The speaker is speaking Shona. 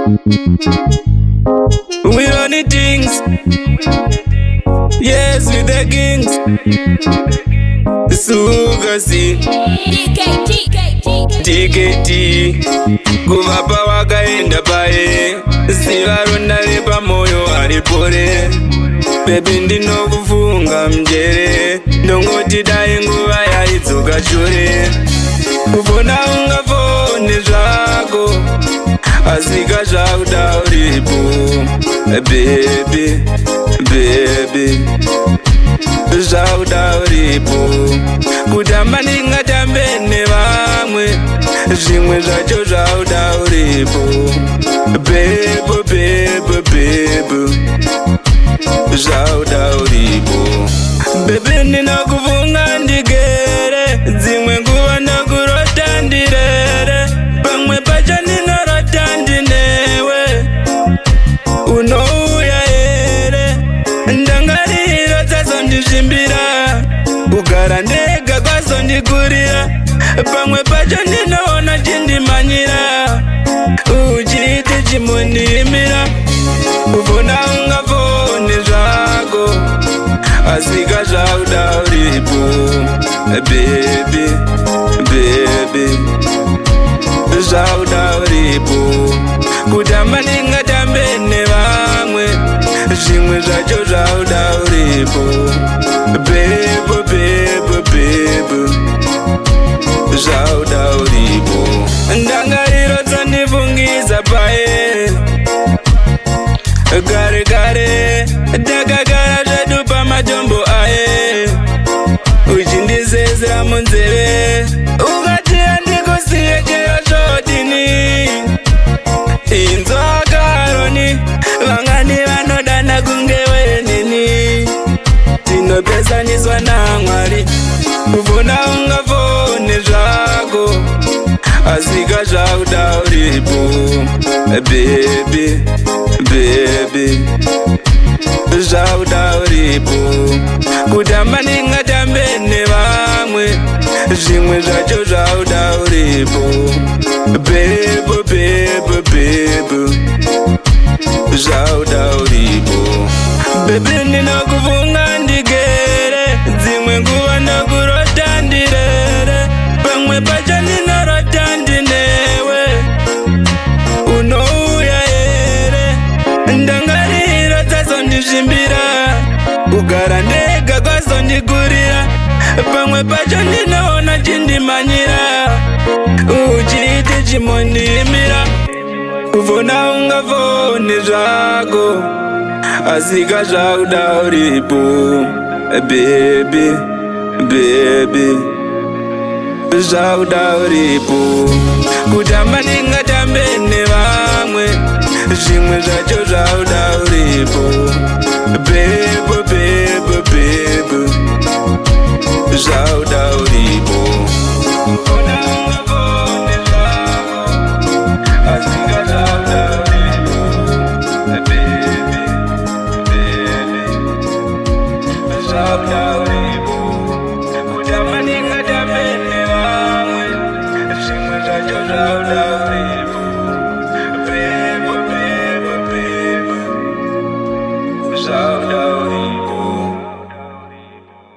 We running things, yes, with the kings. Sugasi TKT kuvapa wakaenda paye, sivarona vepamoyo varipore. Baby ndinokufunga mjere, ndongoti dai nguva yaidzoka shure. Kufona ungafone zvako, asika zvakuda uripo. Baby, baby, zvakuda uripo. Kutamba ndingatambe nevamwe, zvimwe zvacho zvakuda uripo. Bebo, bebo, bebo, zvakuda uripo. Baby ndinokufunga ndigere, dzimwe nguva ndakurota ndirere. Pamwe pacho ndinorota ndinewe, unouya here. Ndangariro dzazondizvimbira, kugara ndega kwazondikurira. Pamwe pacho ndinoona chindimanyira, uchiti chimundiimira. Kufona ungafone zvako, asika zvakuda uripo. Baby, baby, zvakuda uripo. Kutamba ndingatambe nevamwe, zvimwe zvacho zvakuda uripo. Bebo, bebo, bebo, zvakuda uripo. Ndangariro dzandifungisa paye, gare gare takagara zvedu pamatombo aye. Uchindizezera munzeve, ukati handikusiye chero zvodini. Inzwa karoni, vangani vanodana kunge wenini. Tinopesaniswa naMwari, kufona ungafone zvako, asika zvakuda uripo. Baby, baby, zvakuda uripo. Kutamba ndingatambe nevamwe, zvimwe zvacho zvakuda uripo. Bebo, bebo, bebo, zvakuda uripo. Baby ndinokufunga ndigere, dzimwe nguva ndakurota ndirere. Pamwe pacho ndinorota ndinewe, unouya here. Ndangariro dzazondizvimbira, kugara ndega kwazondikurira. Pamwe pacho ndinoona chindimanyira, uchiti chimundiimira. Kufona ungafone zvako, asika zvakuda uripo. Baby, baby, zvakuda uripo. Kutamba ndingatambe nevamwe, zvimwe zvacho zvakuda uripo. Bebo, bebo, bebo, zvakuda uripo. Kufona ungafone zvako, asika zvakuda uripo. Baby, baby, zvakuda uripo. Kutamba ndingatambe